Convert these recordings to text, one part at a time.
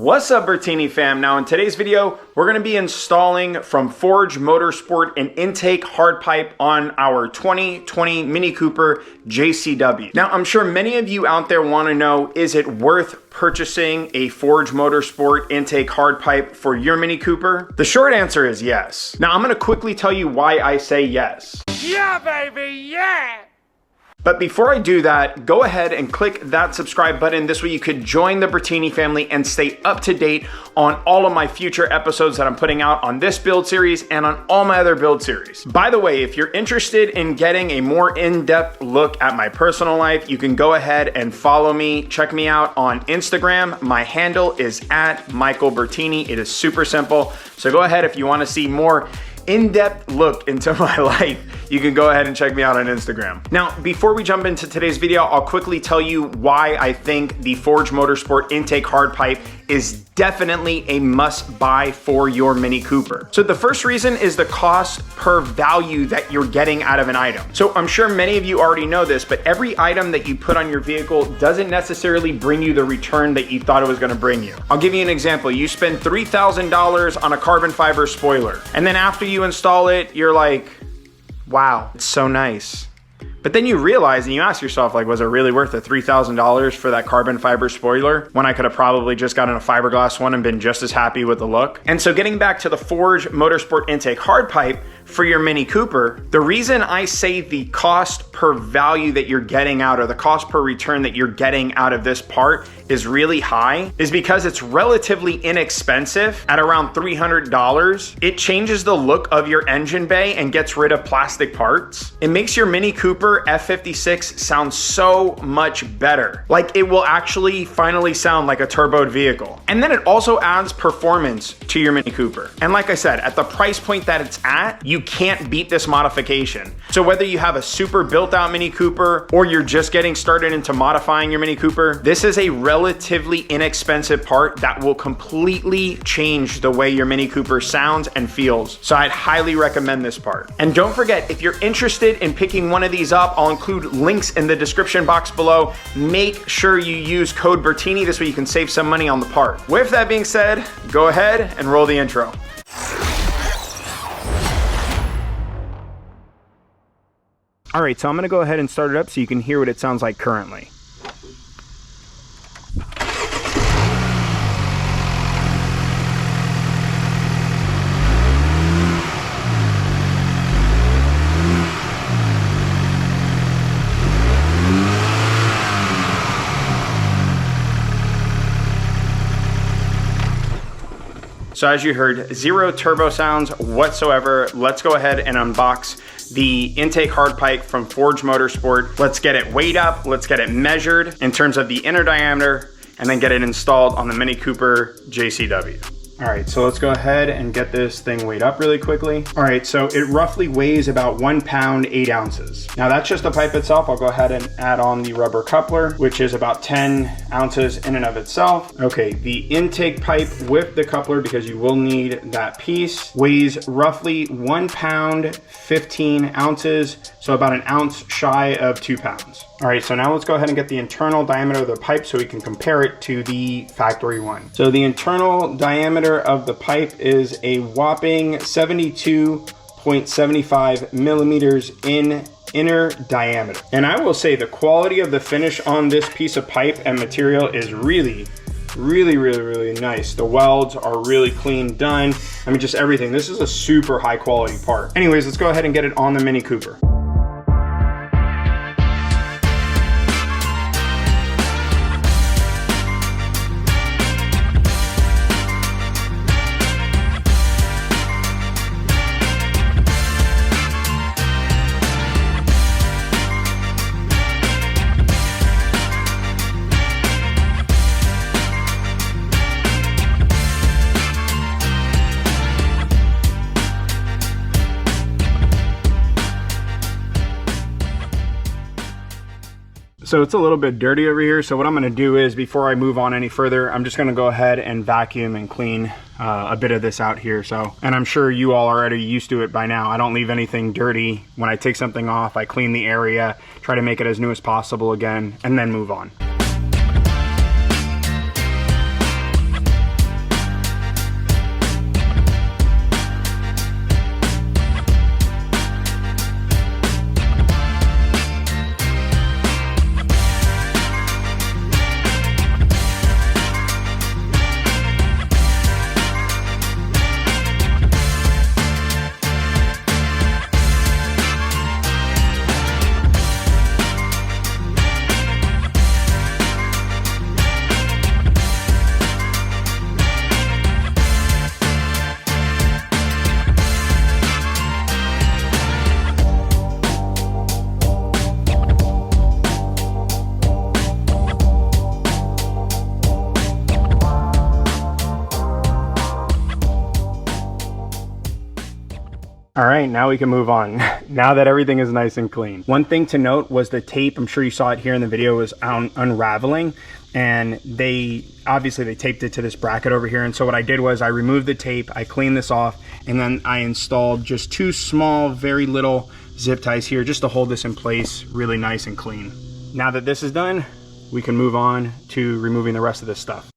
What's up, Bertini fam? Now in today's video, we're going to be installing from Forge Motorsport an intake hardpipe on our 2020 Mini Cooper JCW. Now I'm sure many of you out there want to know, is it worth purchasing a Forge Motorsport intake hardpipe for your Mini Cooper? The short answer is yes. Now I'm going to quickly tell you why I say yes. Yeah, baby, yeah! But before I do that, go ahead and click that subscribe button. This way you could join the Bertini family and stay up to date on all of my future episodes that I'm putting out on this build series and on all my other build series. By the way, if you're interested in getting a more in-depth look at my personal life, you can go ahead and follow me. Check me out on Instagram. My handle is @MichaelBertini. It is super simple. So go ahead if you want to see more in-depth look into my life, you can go ahead and check me out on Instagram. Now, before we jump into today's video, I'll quickly tell you why I think the Forge Motorsport intake hardpipe is definitely a must buy for your Mini Cooper. So the first reason is the cost per value that you're getting out of an item. So I'm sure many of you already know this, but every item that you put on your vehicle doesn't necessarily bring you the return that you thought it was gonna bring you. I'll give you an example. You spend $3,000 on a carbon fiber spoiler, and then after you install it, you're like, wow, it's so nice. But then you realize and you ask yourself, like, was it really worth the $3,000 for that carbon fiber spoiler when I could have probably just gotten a fiberglass one and been just as happy with the look? And so getting back to the Forge Motorsport intake hardpipe for your Mini Cooper, the reason I say the cost per value that you're getting out, or the cost per return that you're getting out of this part is really high, is because it's relatively inexpensive at around $300. It changes the look of your engine bay and gets rid of plastic parts. It makes your Mini Cooper F56 sound so much better. Like, it will actually finally sound like a turboed vehicle. And then it also adds performance to your Mini Cooper. And like I said, at the price point that it's at, you can't beat this modification. So whether you have a super built out Mini Cooper or you're just getting started into modifying your Mini Cooper, this is a relatively inexpensive part that will completely change the way your Mini Cooper sounds and feels. So I'd highly recommend this part. And don't forget, if you're interested in picking one of these up, I'll include links in the description box below. Make sure you use code Bertini, this way you can save some money on the part. With that being said, go ahead and roll the intro. All right, so I'm gonna go ahead and start it up so you can hear what it sounds like currently. So as you heard, zero turbo sounds whatsoever. Let's go ahead and unbox the intake hardpipe from Forge Motorsport. Let's get it weighed up, let's get it measured in terms of the inner diameter, and then get it installed on the Mini Cooper JCW. All right, so let's go ahead and get this thing weighed up really quickly. All right, so it roughly weighs about 1 pound, 8 ounces. Now that's just the pipe itself. I'll go ahead and add on the rubber coupler, which is about 10 ounces in and of itself. Okay, the intake pipe with the coupler, because you will need that piece, weighs roughly 1 pound, 15 ounces. So about an ounce shy of 2 pounds. All right, so now let's go ahead and get the internal diameter of the pipe so we can compare it to the factory one. So the internal diameter of the pipe is a whopping 72.75 millimeters in inner diameter. And I will say the quality of the finish on this piece of pipe and material is really nice. The welds are really clean done. I mean, just everything. This is a super high quality part. Anyways, let's go ahead and get it on the Mini Cooper. So it's a little bit dirty over here. So what I'm gonna do is, before I move on any further, I'm just gonna go ahead and vacuum and clean a bit of this out here. So, and I'm sure you all are already used to it by now. I don't leave anything dirty. When I take something off, I clean the area, try to make it as new as possible again, and then move on. All right, now we can move on. Now that everything is nice and clean. One thing to note was the tape, I'm sure you saw it here in the video, was unraveling, and they taped it to this bracket over here. And so what I did was I removed the tape, I cleaned this off, and then I installed just two small, very little zip ties here just to hold this in place really nice and clean. Now that this is done, we can move on to removing the rest of this stuff.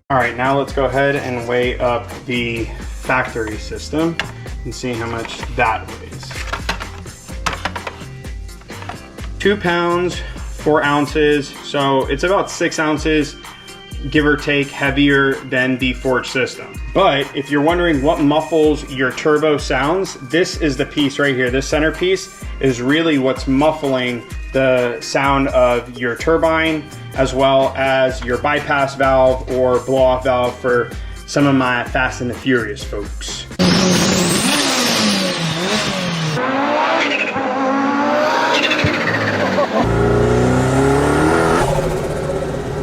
All right, now let's go ahead and weigh up the factory system and see how much that weighs. 2 pounds, 4 ounces. So it's about 6 ounces, give or take, heavier than the Forge system. But if you're wondering what muffles your turbo sounds, this is the piece right here. This center piece is really what's muffling the sound of your turbine, as well as your bypass valve or blow-off valve for some of my Fast and the Furious folks.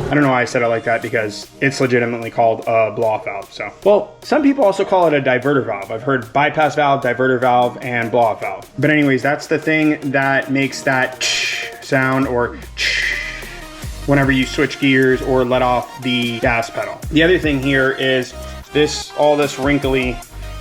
I don't know why I said it like that, because it's legitimately called a blow-off valve. So, well, some people also call it a diverter valve. I've heard bypass valve, diverter valve, and blow-off valve. But anyways, that's the thing that makes that sound, or whenever you switch gears or let off the gas pedal. The other thing here is all this wrinkly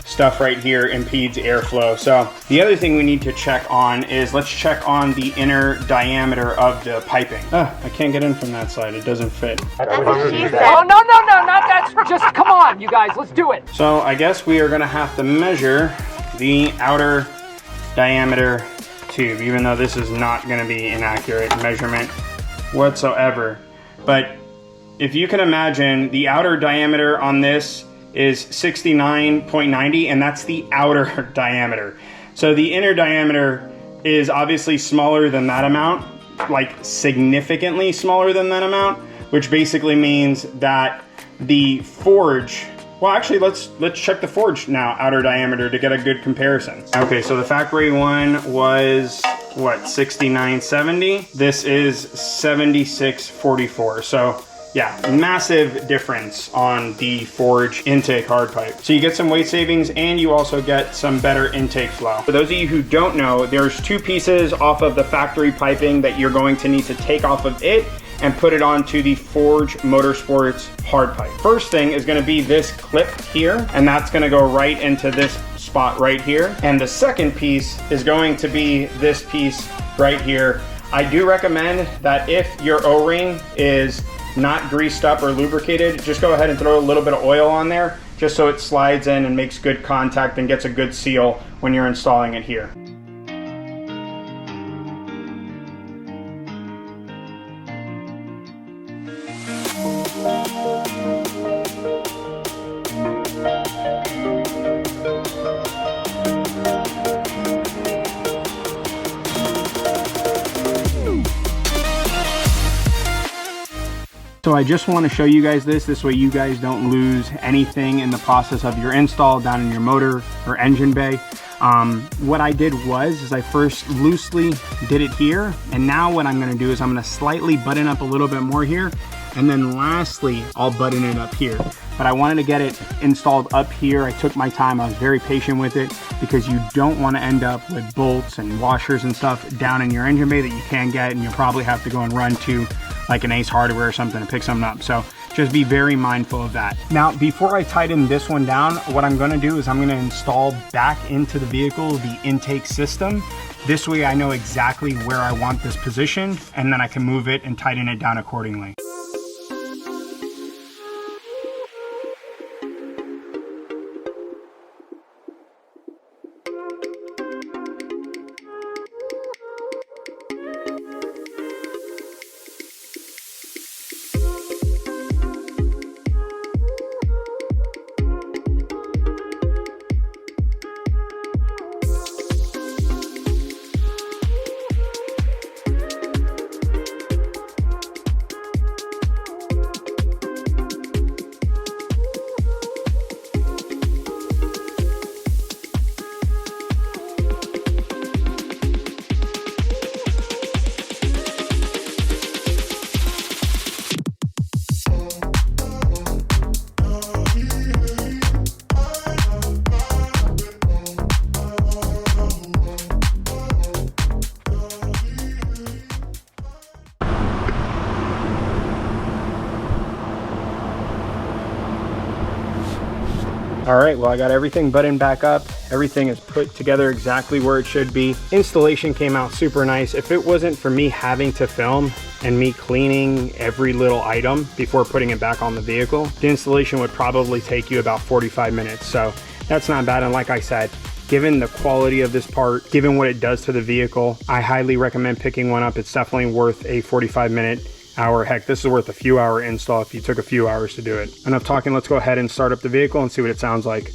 stuff right here impedes airflow. So the other thing we need to check on is, let's check on the inner diameter of the piping. I can't get in from that side, it doesn't fit. That's what she said. Oh, no, not that. Just come on, you guys, let's do it. So I guess we are gonna have to measure the outer diameter tube, even though this is not gonna be an accurate measurement whatsoever. But if you can imagine, the outer diameter on this is 69.90, and that's the outer diameter. So the inner diameter is obviously smaller than that amount, like significantly smaller than that amount, which basically means that the Forge, well, actually, let's check the Forge now, outer diameter, to get a good comparison. Okay, so the factory one was what, 69.70? This is 76.44. So yeah, massive difference on the Forge intake hardpipe. So you get some weight savings, and you also get some better intake flow. For those of you who don't know, there's 2 pieces off of the factory piping that you're going to need to take off of it and put it onto the Forge Motorsports hardpipe. First thing is gonna be this clip here, and that's gonna go right into this spot right here. And the second piece is going to be this piece right here. I do recommend that if your O-ring is not greased up or lubricated, just go ahead and throw a little bit of oil on there, just so it slides in and makes good contact and gets a good seal when you're installing it here. So I just want to show you guys this way you guys don't lose anything in the process of your install down in your motor or engine bay. What I did is I first loosely did it here, and now what I'm going to do is I'm going to slightly button up a little bit more here, and then lastly I'll button it up here. But I wanted to get it installed up here. I took my time, I was very patient with it, because you don't want to end up with bolts and washers and stuff down in your engine bay that you can get, and you'll probably have to go and run to like an Ace Hardware or something to pick something up. So just be very mindful of that. Now, before I tighten this one down, what I'm gonna do is I'm gonna install back into the vehicle the intake system. This way I know exactly where I want this positioned, and then I can move it and tighten it down accordingly. All right, well, I got everything buttoned back up. Everything is put together exactly where it should be. Installation came out super nice. If it wasn't for me having to film and me cleaning every little item before putting it back on the vehicle, the installation would probably take you about 45 minutes. So that's not bad. And like I said, given the quality of this part, given what it does to the vehicle, I highly recommend picking one up. It's definitely worth a 45-minute hour. Heck, this is worth a few hour install if you took a few hours to do it. Enough talking, let's go ahead and start up the vehicle and see what it sounds like.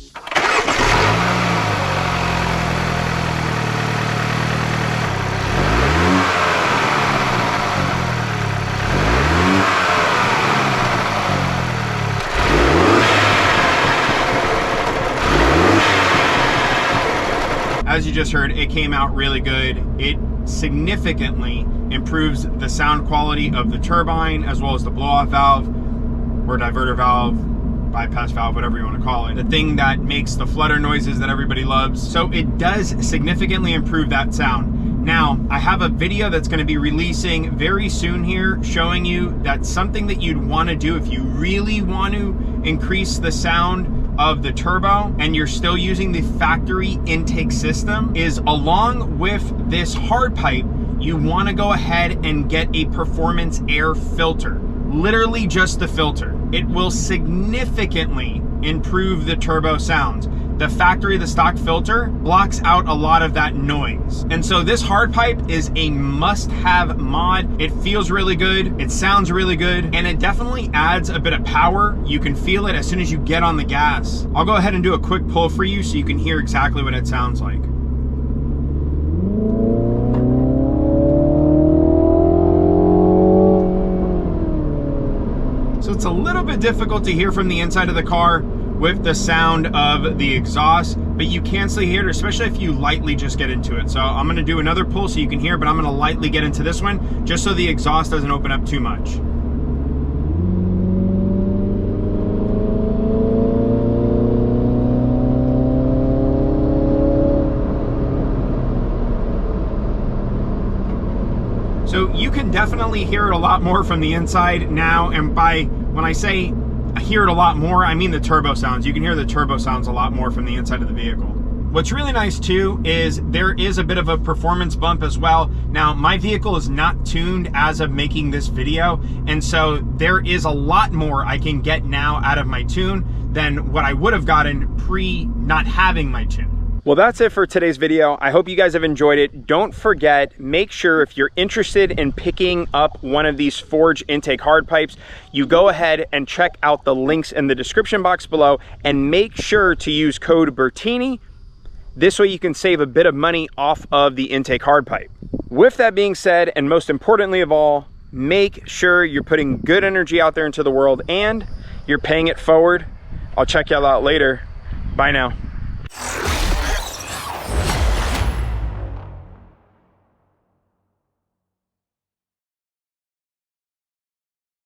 As you just heard, it came out really good. It significantly improves the sound quality of the turbine as well as the blow-off valve or diverter valve, bypass valve, whatever you want to call it. The thing that makes the flutter noises that everybody loves. So it does significantly improve that sound. Now, I have a video that's going to be releasing very soon here showing you that something that you'd want to do if you really want to increase the sound of the turbo and you're still using the factory intake system is, along with this hard pipe, you want to go ahead and get a performance air filter. Literally just the filter. It will significantly improve the turbo sounds. The factory, the stock filter, blocks out a lot of that noise. And so this hard pipe is a must-have mod. It feels really good, it sounds really good, and it definitely adds a bit of power. You can feel it as soon as you get on the gas. I'll go ahead and do a quick pull for you so you can hear exactly what it sounds like. So it's a little bit difficult to hear from the inside of the car with the sound of the exhaust, but you can still hear it, especially if you lightly just get into it. So I'm gonna do another pull so you can hear, but I'm gonna lightly get into this one just so the exhaust doesn't open up too much. So you can definitely hear it a lot more from the inside now, and when I say I hear it a lot more, I mean the turbo sounds. You can hear the turbo sounds a lot more from the inside of the vehicle. What's really nice too is there is a bit of a performance bump as well. Now, my vehicle is not tuned as of making this video, and so there is a lot more I can get now out of my tune than what I would have gotten pre not having my tune. Well, that's it for today's video. I hope you guys have enjoyed it. Don't forget, make sure if you're interested in picking up one of these Forge intake hard pipes, you go ahead and check out the links in the description box below and make sure to use code Bertini. This way you can save a bit of money off of the intake hard pipe. With that being said, and most importantly of all, make sure you're putting good energy out there into the world and you're paying it forward. I'll check y'all out later. Bye now.